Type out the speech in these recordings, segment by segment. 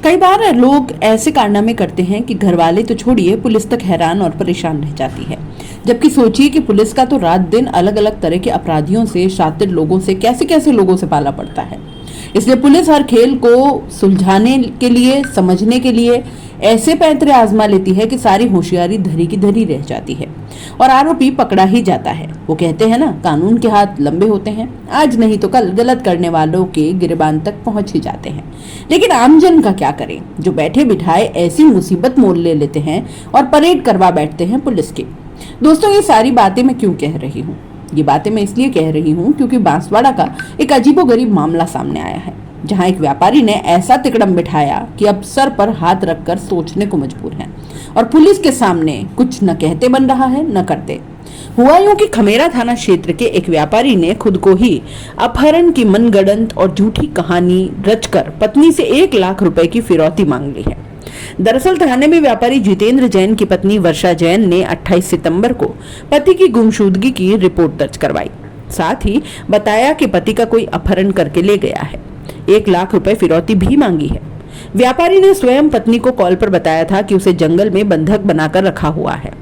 कई बार लोग ऐसे कारनामे करते हैं कि घर वाले तो छोड़िए, पुलिस तक हैरान और परेशान रह जाती है। जबकि सोचिए कि पुलिस का तो रात दिन अलग अलग तरह के अपराधियों से, शातिर लोगों से, कैसे कैसे लोगों से पाला पड़ता है। इसलिए पुलिस हर खेल को सुलझाने के लिए, समझने के लिए ऐसे पैंतरे आजमा लेती है कि सारी होशियारी धरी की धरी रह जाती है और आरोपी पकड़ा ही जाता है। वो कहते हैं ना, कानून के हाथ लंबे होते हैं, आज नहीं तो कल गलत करने वालों के गिरबान तक पहुंच ही जाते हैं। लेकिन आमजन का क्या करें, जो बैठे बिठाए ऐसी मुसीबत मोल ले लेते हैं और परेड करवा बैठते हैं पुलिस की। दोस्तों, ये सारी बातें मैं क्यों कह रही हूँ? ये बातें मैं इसलिए कह रही हूँ क्योंकि बांसवाड़ा का एक अजीबोगरीब मामला सामने आया है, जहां एक व्यापारी ने ऐसा तिकड़म बिठाया कि अब सर पर हाथ रखकर सोचने को मजबूर हैं और पुलिस के सामने कुछ न कहते बन रहा है न करते। हुआ यूं कि खमेरा थाना क्षेत्र के एक व्यापारी ने खुद को ही अपहरण की मनगढ़ंत और झूठी कहानी रचकर पत्नी से 1 लाख रुपए की फिरौती मांग ली है। दरअसल थाने में व्यापारी जितेंद्र जैन की पत्नी वर्षा जैन ने 28 सितंबर को पति की गुमशुदगी की रिपोर्ट दर्ज करवाई। साथ ही बताया कि पति का कोई अपहरण करके ले गया है। 1 लाख रुपए फिरौती भी मांगी है। व्यापारी ने स्वयं पत्नी को कॉल पर बताया था कि उसे जंगल में बंधक बनाकर रखा हुआ है।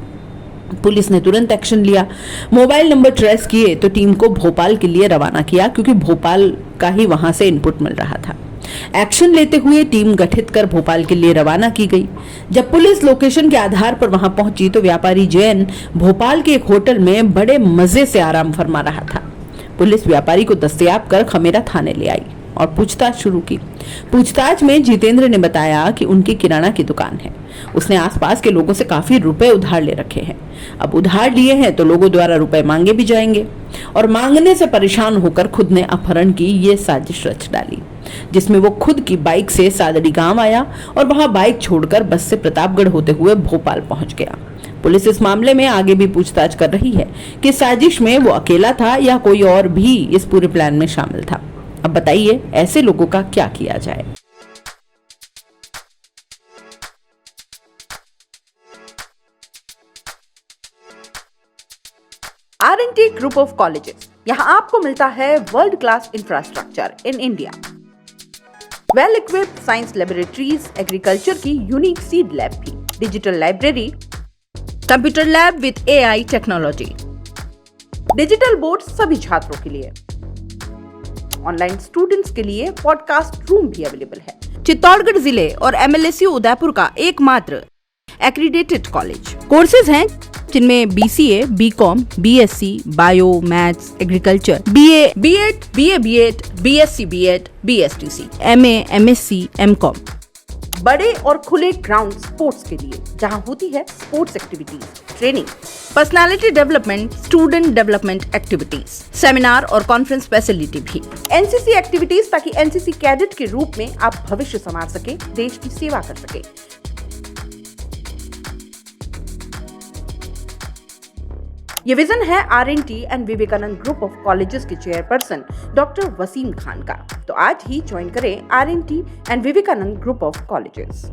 पुलिस ने तुरंत एक्शन लिया, मोबाइल नंबर ट्रेस किए तो टीम को भोपाल के लिए रवाना किया, क्योंकि भोपाल का ही वहां से इनपुट मिल रहा था। एक्शन लेते हुए टीम गठित कर भोपाल के लिए रवाना की गई। जब पुलिस लोकेशन के आधार पर वहां पहुंची तो व्यापारी जैन भोपाल के एक होटल में बड़े मजे से आराम फरमा रहा था। पुलिस व्यापारी को दस्तयाब कर खमेरा थाने ले आई और पूछताछ शुरू की। पूछताछ में जितेंद्र ने बताया कि उनकी किराना की दुकान है, उसने आसपास के लोगों से काफी रुपए उधार ले रखे हैं। अब उधार लिए हैं तो लोगों द्वारा रुपए मांगे भी जाएंगे, और मांगने से परेशान होकर खुद ने अपहरण की ये साजिश रच डाली, जिसमें वो खुद की बाइक से सादड़ी गांव आया और वहां बाइक छोड़कर बस से प्रतापगढ़ होते हुए भोपाल पहुंच गया। पुलिस इस मामले में आगे भी पूछताछ कर रही है कि साजिश में वो अकेला था या कोई और भी इस पूरे प्लान में शामिल था। अब बताइए, ऐसे लोगों का क्या किया जाए? R&T ग्रुप ऑफ कॉलेजेस, यहाँ आपको मिलता है world class infrastructure in India, well equipped science laboratories, agriculture की यूनिक सीड लैब भी, digital library, computer lab with AI technology, digital board सभी छात्रों के लिए, ऑनलाइन स्टूडेंट्स के लिए पॉडकास्ट रूम भी अवेलेबल है। चित्तौड़गढ़ जिले और MLSU उदयपुर का एकमात्र एक्रीडेटेड कॉलेज। कोर्सेज हैं जिनमें BCA, BCom, BSc, bio, maths, agriculture, BA, B.Ed, BA, B.Ed, BSc, B.Ed, BSTC, MA, MSc, MCom। बड़े और खुले ग्राउंड स्पोर्ट्स के लिए, जहां होती है sports activities, training, personality development, student development activities, seminar और कॉन्फ्रेंस फैसिलिटी भी, NCC एक्टिविटीज, ताकि NCC कैडेट के रूप में आप भविष्य संवार सके, देश की सेवा कर सके। ये विजन है R&T and Vivekanand group of colleges के चेयरपर्सन डॉक्टर वसीम खान का। तो आज ही ज्वाइन करें R&T and Vivekanand group of colleges.